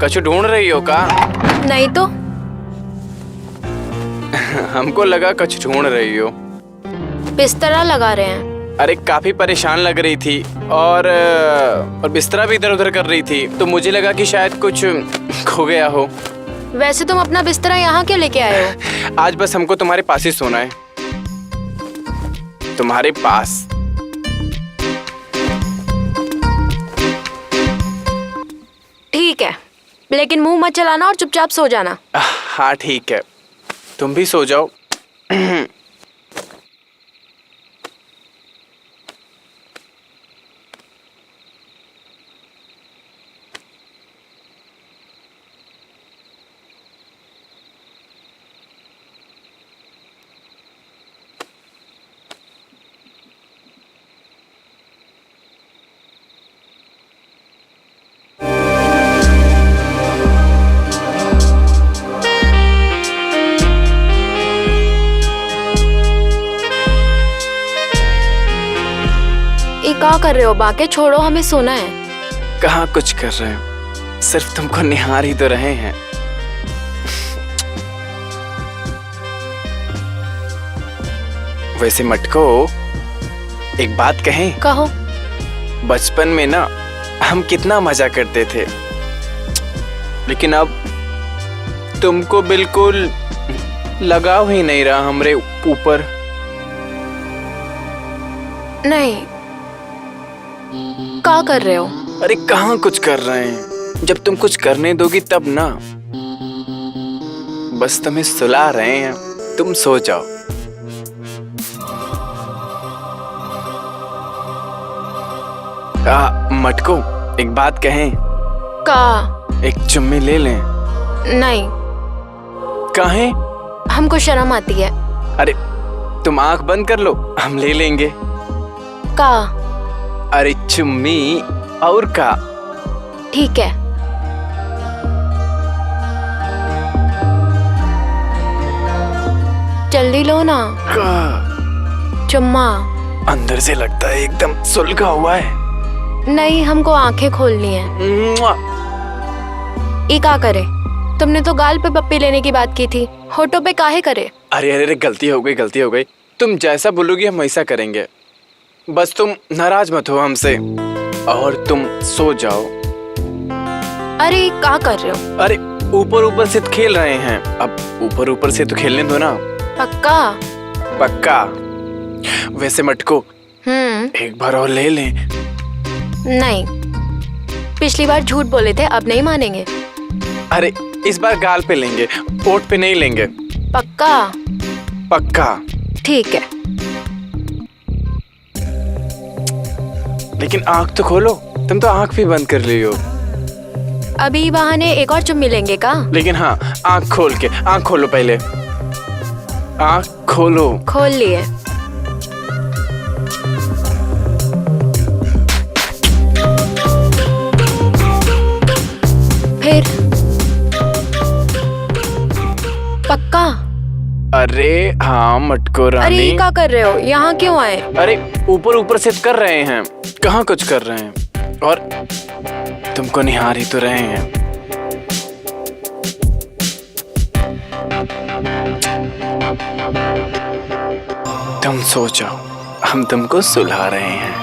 कछु ढूंढ रही हो का? नहीं तो। हमको लगा कछु ढूंढ रही हो। बिस्तरा लगा रहे हैं। अरे काफी परेशान लग रही थी और बिस्तरा भी इधर उधर कर रही थी, तो मुझे लगा कि शायद कुछ खो गया हो। वैसे तुम अपना बिस्तरा यहाँ क्यों लेके आए हो? आज बस हमको तुम्हारे पास ही सोना है। तुम्हारे पास। ठीक है, लेकिन मुंह मत चलाना और चुपचाप सो जाना। हाँ ठीक है, तुम भी सो जाओ। क्या कर रहे हो? बाकी छोड़ो, हमें सोना है। कहाँ कुछ कर रहे हो, सिर्फ तुमको निहार ही तो रहे हैं। वैसे मटको, एक बात कहें? कहो। बचपन में ना हम कितना मजा करते थे, लेकिन अब तुमको बिल्कुल लगाव ही नहीं रहा हमरे ऊपर। नहीं, क्या कर रहे हो? अरे कहाँ कुछ कर रहे हैं, जब तुम कुछ करने दोगी तब ना। बस तुम्हें सुला रहे हैं, तुम सो जाओ। मटको, एक बात कहें? का? एक चुम्मी ले लें? नहीं। काहे? हमको शर्म आती है। अरे तुम आंख बंद कर लो, हम ले लेंगे। का? अरे चुम्मी और का। ठीक है। जल्दी लो ना। का? चुम्मा। अंदर से लगता है एकदम सुलगा हुआ है। नहीं, हमको आंखें खोलनी है। ये क्या करे? तुमने तो गाल पे पप्पी लेने की बात की थी, होठों पे काहे करे? अरे अरे अरे, गलती हो गई, गलती हो गई। तुम जैसा बोलोगी हम वैसा करेंगे, बस तुम नाराज मत हो हमसे और तुम सो जाओ। अरे क्या कर रहे हो? अरे ऊपर ऊपर से तो खेल रहे हैं, अब ऊपर ऊपर से तो खेलने दो ना। पक्का? पक्का। वैसे मटको, एक बार और ले लें? नहीं, पिछली बार झूठ बोले थे, अब नहीं मानेंगे। अरे इस बार गाल पे लेंगे, ओठ पे नहीं लेंगे। पक्का? पक्का। ठीक है। लेकिन आंख तो खोलो, तुम तो आंख भी बंद कर ली हो। अभी बहाने एक और चुम्मी लेंगे का? लेकिन हाँ, आंख खोल के, आंख खोलो पहले, आंख खोलो। खोल लिए। फिर? पक्का? अरे हाँ मटको रानी। अरे क्या कर रहे हो? यहाँ क्यों आए? अरे ऊपर ऊपर से कर रहे हैं, कहाँ कुछ कर रहे हैं, और तुमको निहार ही तो रहे हैं। तुम सो जाओ, हम तुमको सुला रहे हैं।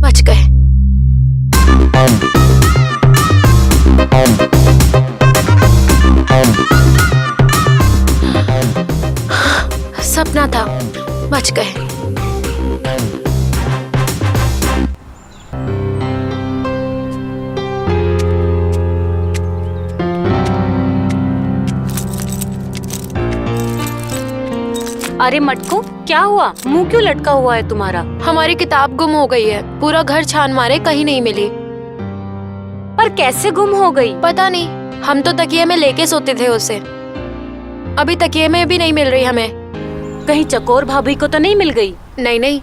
बच गए। सपना था, बच गए। अरे मटको, क्या हुआ? मुंह क्यों लटका हुआ है तुम्हारा? हमारी किताब गुम हो गई है, पूरा घर छान मारे, कहीं नहीं मिली। पर कैसे गुम हो गई? पता नहीं, हम तो तकिए में लेके सोते थे उसे। अभी तकिए में भी नहीं मिल रही हमें। कहीं चकोर भाभी को तो नहीं मिल गई? नहीं नहीं,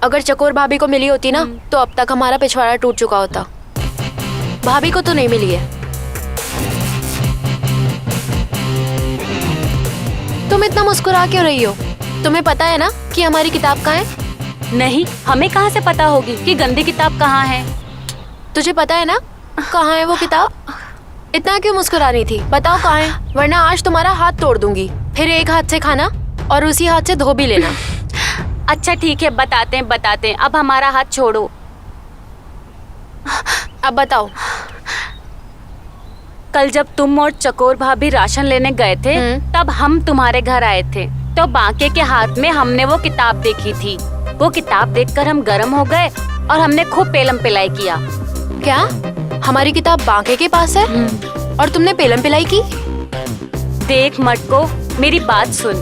अगर चकोर भाभी को मिली होती ना तो अब तक हमारा पिछवाड़ा टूट चुका होता। भाभी को तो नहीं मिली है। तुम इतना मुस्कुरा क्यों रही हो? तुम्हें पता है ना कि हमारी किताब कहाँ है? नहीं, हमें कहाँ से पता होगी कि गंदी किताब कहाँ है? तुझे पता है ना कहाँ है वो किताब? इतना क्यों मुस्कुरा रही थी? बताओ कहाँ है, वरना आज तुम्हारा हाथ तोड़ दूंगी। फिर एक हाथ से खाना और उसी हाथ से धो भी लेना। अच्छा ठीक है, बताते हैं। अब हमारा हाथ छोड़ो। अब बताओ। कल जब तुम और चकोर भाभी राशन लेने गए थे, तब हम तुम्हारे घर आए थे। तो बांके के हाथ में हमने वो किताब देखी थी। वो किताब देखकर हम गर्म हो गए और हमने खूब पेलम पिलाई किया। क्या हमारी किताब बांके के पास है और तुमने पेलम पिलाई की? देख मटको, मेरी बात सुन।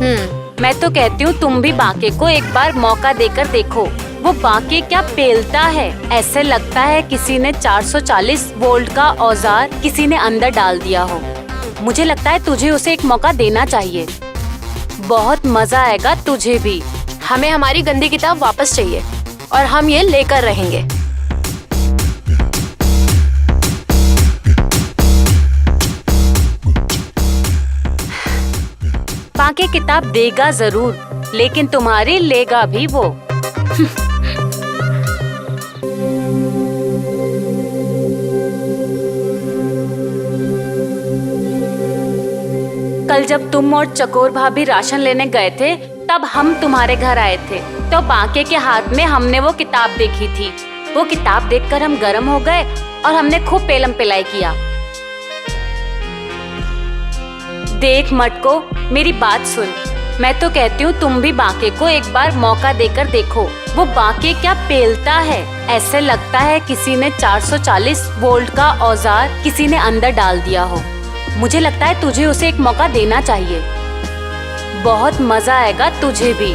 मैं तो कहती हूँ तुम भी बांके को एक बार मौका देकर देखो। वो बांके क्या पेलता है, ऐसे लगता है किसी ने 440 वोल्ट का औजार किसी ने अंदर डाल दिया हो। मुझे लगता है तुझे उसे एक मौका देना चाहिए। बहुत मजा आएगा तुझे भी। हमें हमारी गंदी किताब वापस चाहिए और हम ये लेकर रहेंगे। बांके किताब देगा जरूर, लेकिन तुम्हारी लेगा भी वो। कल जब तुम और चकोर भाभी राशन लेने गए थे, तब हम तुम्हारे घर आए थे। तो बांके के हाथ में हमने वो किताब देखी थी। वो किताब देखकर हम गर्म हो गए और हमने खूब पेलम पिलाई किया। देख मटको, मेरी बात सुन। मैं तो कहती हूँ तुम भी बांके को एक बार मौका देकर देखो। वो बांके क्या पेलता है, ऐसे लगता है किसी ने 440 वोल्ट का औजार किसी ने अंदर डाल दिया हो। मुझे लगता है तुझे उसे एक मौका देना चाहिए। बहुत मजा आएगा तुझे भी।